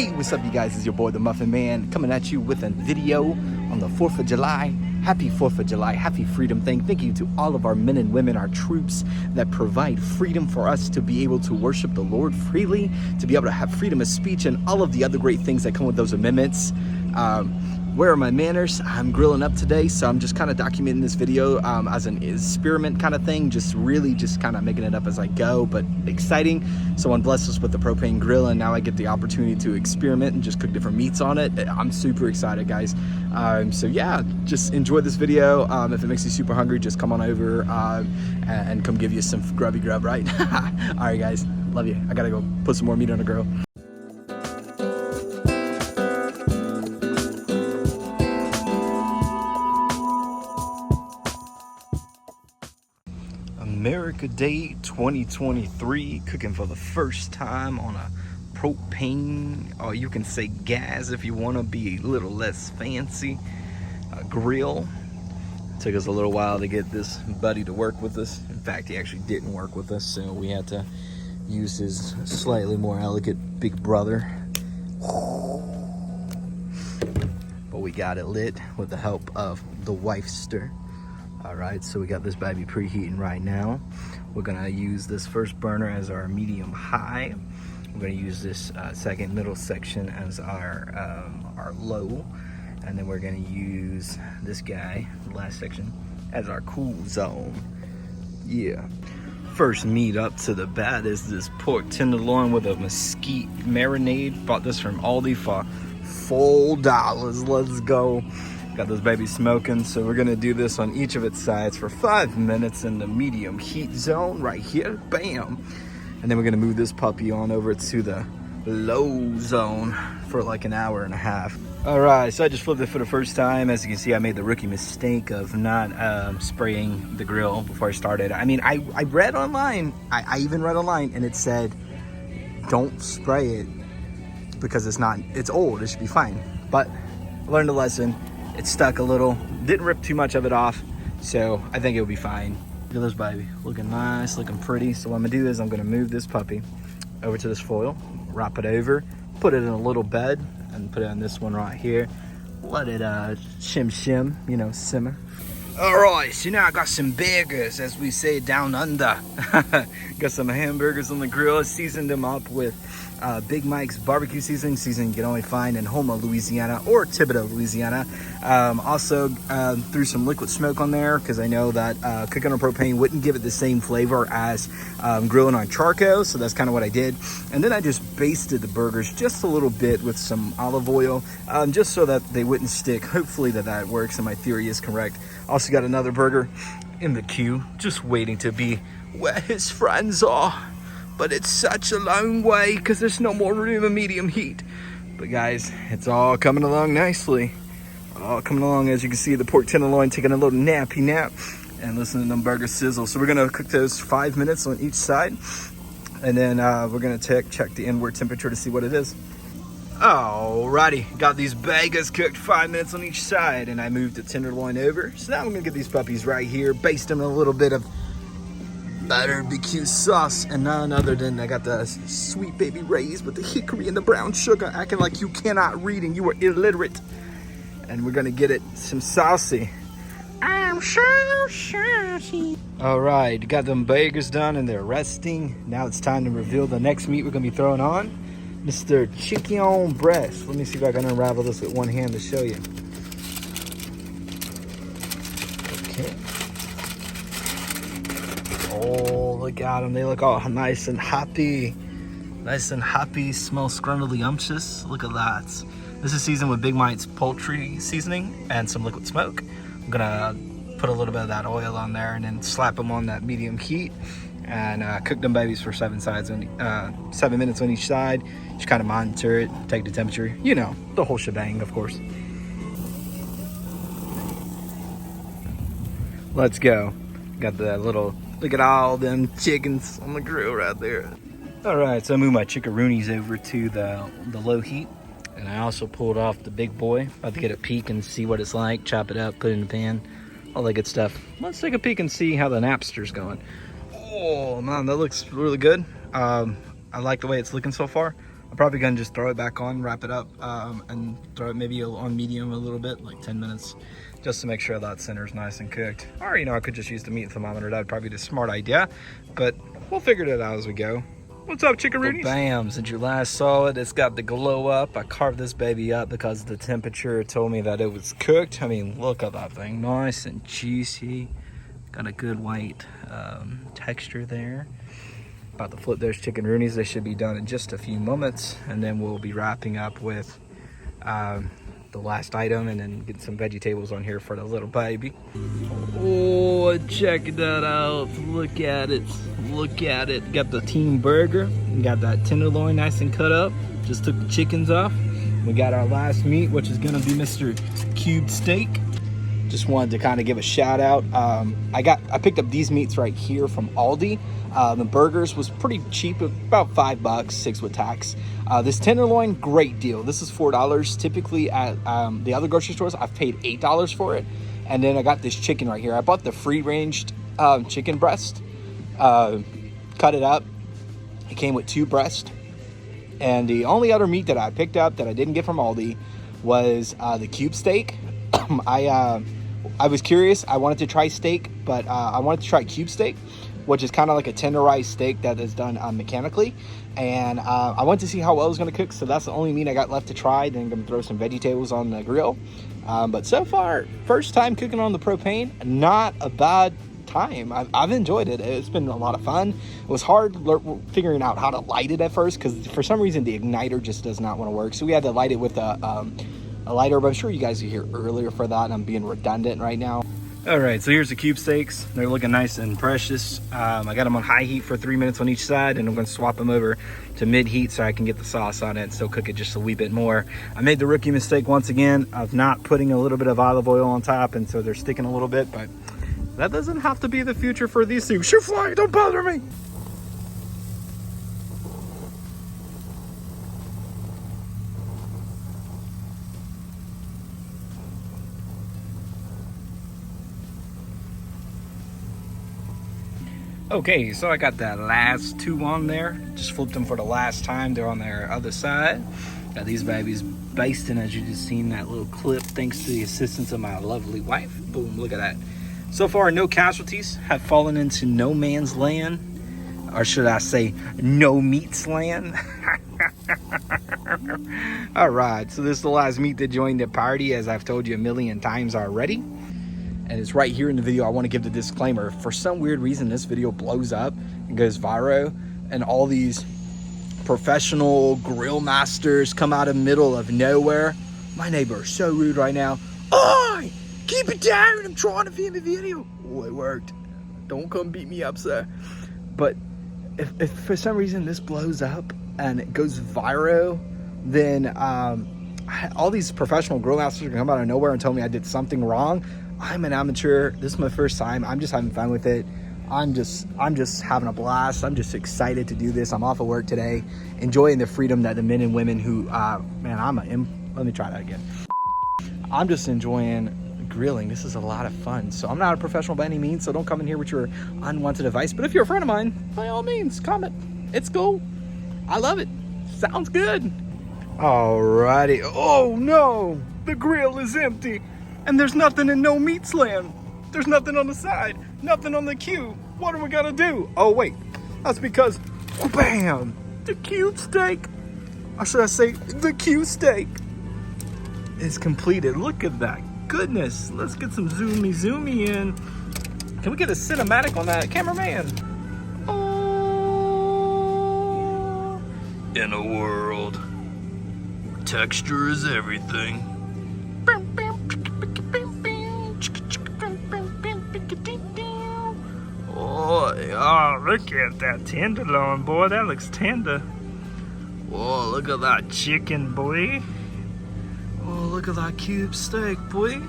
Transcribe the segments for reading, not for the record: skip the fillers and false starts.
Hey, what's up, you guys? It's your boy, the Muffin Man, coming at you with a video on the 4th of July. Happy 4th of July. Happy Freedom Thing. Thank you to all of our men and women, our troops that provide freedom for us to be able to worship the Lord freely, to be able to have freedom of speech and all of the other great things that come with those amendments. Where are my manners? I'm grilling up today, so I'm just kind of documenting this video as an experiment kind of thing, just kind of making it up as I go, but exciting. Someone blessed us with the Propane Grill, and now I get the opportunity to experiment and just cook different meats on it. I'm super excited, guys. So yeah, just enjoy this video. If it makes you super hungry, just come on over and come give you some grubby grub, right? All right, guys, love you. I gotta go put some more meat on the grill. America Day 2023, cooking for the first time on a propane, or you can say gas if you want to be a little less fancy, grill. It took us a little while to get this buddy to work with us. In fact, he actually didn't work with us, so we had to use his slightly more elegant big brother. But we got it lit with the help of the wifester. All right, so we got this baby preheating right now. We're gonna use this first burner as our medium high. We're gonna use this second middle section as our low. And then we're gonna use this guy, the last section, as our cool zone. Yeah. First meat up to the bat is this pork tenderloin with a mesquite marinade. Bought this from Aldi for $4. Let's go. Got this baby smoking, so we're gonna do this on each of its sides for 5 minutes in the medium heat zone right here, bam. And then we're gonna move this puppy on over to the low zone for like an hour and a half. All right, so I just flipped it for the first time. As you can see, I made the rookie mistake of not spraying the grill before I started. I mean, I read online, I even read online, and it said, don't spray it because it's old, it should be fine. But I learned a lesson. It stuck a little, didn't rip too much of it off, so I think it'll be fine. Look at this baby, looking nice, looking pretty. So what I'm gonna do is I'm gonna move this puppy over to this foil, wrap it over, put it in a little bed, and put it on this one right here. Let it shim, you know, simmer. All right, so now I got some burgers, as we say down under. Got some hamburgers on the grill, seasoned them up with Big Mike's barbecue seasoning you can only find in Houma, Louisiana, or Thibodaux, Louisiana. Also threw some liquid smoke on there because I know that cooking on propane wouldn't give it the same flavor as grilling on charcoal, so that's kind of what I did. And then I just basted the burgers just a little bit with some olive oil, just so that they wouldn't stick. Hopefully that works and my theory is correct. Also got another burger in the queue, just waiting to be where his friends are. But it's such a long way because there's no more room in medium heat. But guys, it's all coming along nicely. All coming along. As you can see, the pork tenderloin taking a little nappy nap and listening to them burgers sizzle. So we're gonna cook those 5 minutes on each side. And then we're gonna check the inward temperature to see what it is. Alrighty, got these burgers cooked 5 minutes on each side, and I moved the tenderloin over. So now I'm gonna get these puppies right here, baste them in a little bit of barbecue sauce, and none other than I got the Sweet Baby Ray's with the hickory and the brown sugar, acting like you cannot read and you are illiterate. And we're gonna get it some saucy. I'm so saucy. All right, got them burgers done and they're resting. Now it's time to reveal the next meat we're gonna be throwing on. Mr. Chicken breast. Let me see if I can unravel this with one hand to show you. Okay. Oh, look at them. They look all nice and happy. Nice and happy. Smell scrundly-umptious. Look at that. This is seasoned with Big Mike's poultry seasoning and some liquid smoke. I'm gonna put a little bit of that oil on there and then slap them on that medium heat and cook them babies for 7 minutes on each side. Just kind of monitor it, take the temperature, you know, the whole shebang, of course. Let's go. Got the little, look at all them chickens on the grill right there. All right, so I moved my chickaroonies over to the low heat, and I also pulled off the big boy. About to get a peek and see what it's like, chop it up, put it in the pan, all that good stuff. Let's take a peek and see how the Napster's going. Oh man, that looks really good. I like the way it's looking so far. I'm probably gonna just throw it back on, wrap it up, and throw it maybe on medium a little bit, like 10 minutes, just to make sure that center's nice and cooked. Or, you know, I could just use the meat thermometer. That'd probably be the smart idea, but we'll figure it out as we go. What's up, chickaroonies? Bam, since you last saw it, it's got the glow up. I carved this baby up because the temperature told me that it was cooked. I mean, look at that thing, nice and juicy. Got a good white texture there. About to flip those chickaroonies. They should be done in just a few moments, and then we'll be wrapping up with the last item, and then get some vegetables on here for the little baby. Oh, check that out. Look at it. Look at it. Got the team burger. We got that tenderloin nice and cut up. Just took the chickens off. We got our last meat, which is gonna be Mr. Cube Steak. Just wanted to kind of give a shout out. I picked up these meats right here from Aldi. The burgers was pretty cheap, about $5, 6 with tax. This tenderloin, great deal. This is $4. Typically at the other grocery stores, I've paid $8 for it. And then I got this chicken right here. I bought the free-ranged chicken breast. Cut it up. It came with 2 breasts. And the only other meat that I picked up that I didn't get from Aldi was the cube steak. I was curious. I wanted to try steak, but I wanted to try cube steak, which is kind of like a tenderized steak that is done mechanically. And I wanted to see how well it was going to cook, so that's the only meat I got left to try. Then I'm going to throw some vegetables on the grill. But so far, first time cooking on the propane, not a bad time. I've enjoyed it. It's been a lot of fun. It was hard figuring out how to light it at first, because for some reason the igniter just does not want to work. So we had to light it with a lighter, but I'm sure you guys are here earlier for that, and I'm being redundant right now. All right, so here's the cube steaks. They're looking nice and precious. I got them on high heat for 3 minutes on each side, and I'm going to swap them over to mid heat so I can get the sauce on it and still cook it just a wee bit more. I made the rookie mistake once again of not putting a little bit of olive oil on top, and so they're sticking a little bit, but that doesn't have to be the future for these two. Shoot fly, don't bother me. Okay, so I got that last 2 on there. Just flipped them for the last time. They're on their other side. Got these babies basting, as you just seen that little clip, thanks to the assistance of my lovely wife. Boom, look at that. So far, no casualties have fallen into no man's land, or should I say, no meat's land. All right, so this is the last meat that joined the party, as I've told you a million times already. And it's right here in the video. I want to give the disclaimer. For some weird reason, this video blows up and goes viral, and all these professional grill masters come out of the middle of nowhere. My neighbor is so rude right now. Oi! Keep it down! I'm trying to film a video. Oh, it worked. Don't come beat me up, sir. But if for some reason this blows up and it goes viral, then all these professional grill masters are gonna come out of nowhere and tell me I did something wrong. I'm an amateur. This is my first time. I'm just having fun with it. I'm just having a blast. I'm just excited to do this. I'm off of work today, enjoying the freedom that the men and women who, let me try that again. I'm just enjoying grilling. This is a lot of fun. So I'm not a professional by any means, so don't come in here with your unwanted advice. But if you're a friend of mine, by all means, comment. It's cool. I love it. Sounds good. Alrighty. Oh no, the grill is empty. And there's nothing in no meat's land. There's nothing on the side, nothing on the cube. What are we gonna do? Oh wait, that's because, bam, the cube steak, or should I say the cube steak, is completed. Look at that, goodness. Let's get some zoomy in. Can we get a cinematic on that, cameraman? Oh, in a world where texture is everything. Oh, look at that tenderloin, boy. That looks tender. Oh, look at that chicken, boy. Oh, look at that cube steak, boy.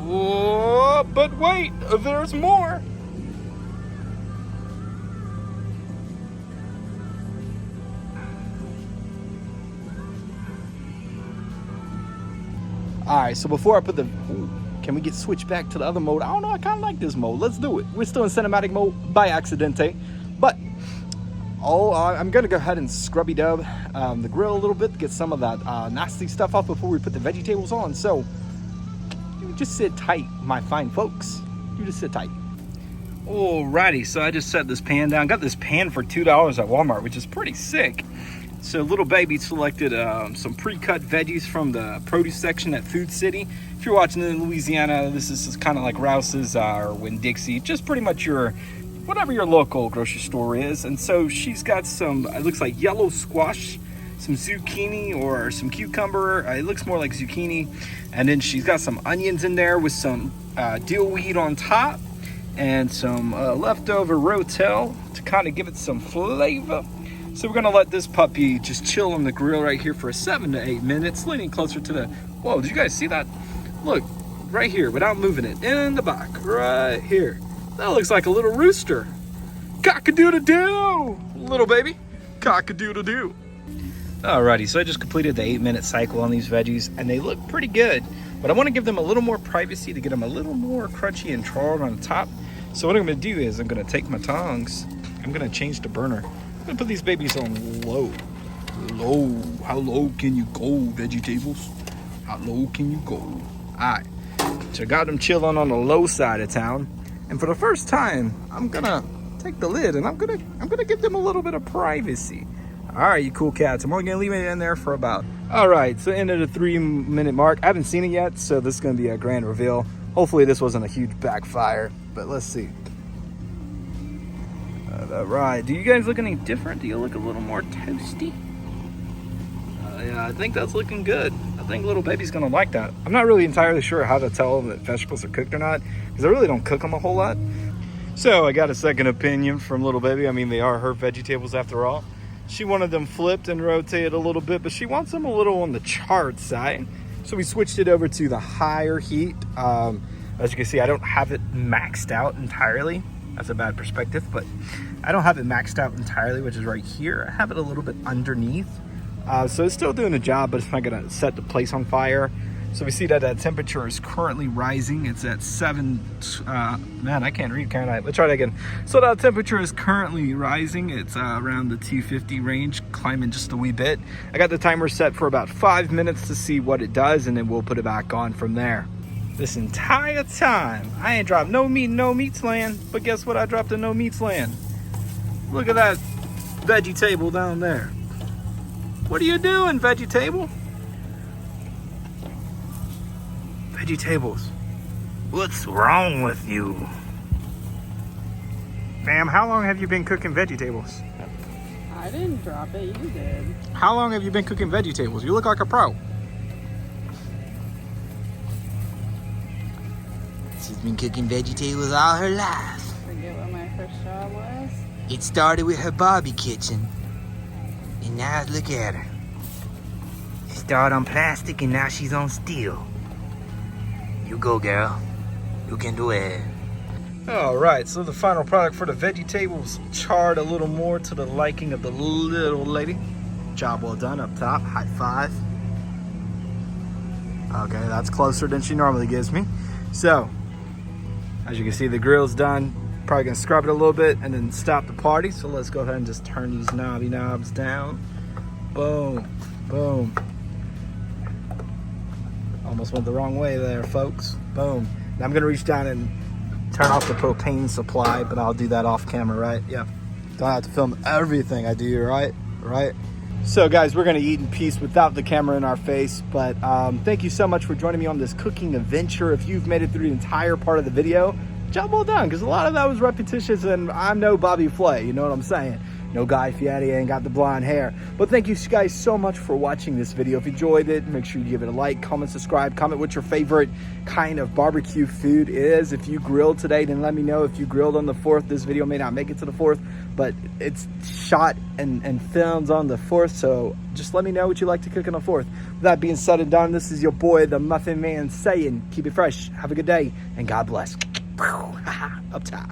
Oh, but wait, there's more. All right, so before I put the... Can we get switched back to the other mode? I don't know, I kind of like this mode. Let's do it. We're still in cinematic mode by accidente. But I'm gonna go ahead and scrubby dub the grill a little bit to get some of that nasty stuff off before we put the veggie tables on. So you just sit tight, my fine folks. You just sit tight. Alrighty, so I just set this pan down. Got this pan for $2 at Walmart, which is pretty sick. So little baby selected some pre-cut veggies from the produce section at Food City. If you're watching in Louisiana, this is kind of like Rouse's or Winn-Dixie, just pretty much your whatever your local grocery store is. And so she's got some, it looks like yellow squash, some zucchini or some cucumber. It looks more like zucchini. And then she's got some onions in there with some dill weed on top and some leftover rotel to kind of give it some flavor. So we're gonna let this puppy just chill on the grill right here for 7 to 8 minutes, leaning closer to the, whoa, did you guys see that? Look, right here, without moving it, in the back, right here. That looks like a little rooster. Cock-a-doodle-doo, little baby, cock-a-doodle-doo. Alrighty, so I just completed the 8-minute cycle on these veggies, and they look pretty good, but I wanna give them a little more privacy to get them a little more crunchy and charred on the top. So what I'm gonna do is I'm gonna take my tongs, I'm gonna change the burner. I'm gonna put these babies on low. Low. How low can you go, vegetables? How low can you go? Alright. So I got them chilling on the low side of town. And for the first time, I'm gonna take the lid and I'm gonna give them a little bit of privacy. Alright, you cool cats. I'm only gonna leave it in there for about. Alright, so end of the 3-minute mark. I haven't seen it yet, so this is gonna be a grand reveal. Hopefully this wasn't a huge backfire, but let's see. Alright, do you guys look any different? Do you look a little more toasty? Yeah, I think that's looking good. I think little baby's gonna like that. I'm not really entirely sure how to tell that vegetables are cooked or not, because I really don't cook them a whole lot. So I got a second opinion from little baby. I mean, they are her vegetables after all. She wanted them flipped and rotated a little bit, but she wants them a little on the charred side. So we switched it over to the higher heat. As you can see, I don't have it maxed out entirely. That's a bad perspective, but I don't have it maxed out entirely, which is right here. I have it a little bit underneath. So it's still doing the job, but it's not gonna set the place on fire. So we see that that temperature is currently rising. It's at 7, man, I can't read, can I? Let's try that again. So that temperature is currently rising. It's around the 250 range, climbing just a wee bit. I got the timer set for about 5 minutes to see what it does, and then we'll put it back on from there. This entire time, I ain't dropped no meat in no meats land, but guess what I dropped in no meats land? Look at that veggie table down there. What are you doing, veggie table? Veggie tables, what's wrong with you? Ma'am, how long have you been cooking veggie tables? I didn't drop it, you did. How long have you been cooking veggie tables? You look like a pro. She's been cooking veggie tables all her life. Forget what my first job was? It started with her Barbie kitchen, and now look at her. She started on plastic and now she's on steel. You go, girl. You can do it. All right, so the final product for the veggie tables, charred a little more to the liking of the little lady. Job well done up top, high five. Okay, that's closer than she normally gives me. So, as you can see, the grill's done. Probably gonna scrub it a little bit and then stop the party. So let's go ahead and just turn these knobby knobs down. Boom, boom. Almost went the wrong way there, folks. Boom. Now I'm gonna reach down and turn off the propane supply, but I'll do that off camera, right? Yeah. Don't have to film everything I do, right? Right? So guys, we're gonna eat in peace without the camera in our face, but thank you so much for joining me on this cooking adventure. If you've made it through the entire part of the video, job well done, because a lot of that was repetitious, and I'm no Bobby Flay, you know what I'm saying? No Guy Fieri, ain't got the blonde hair. But thank you guys so much for watching this video. If you enjoyed it, make sure you give it a like, comment, subscribe, comment what your favorite kind of barbecue food is. If you grilled today, then let me know. If you grilled on the 4th, this video may not make it to the 4th, but it's shot and filmed on the 4th, so just let me know what you like to cook on the 4th. With that being said and done, this is your boy, the Muffin Man, saying keep it fresh, have a good day, and God bless. Up top.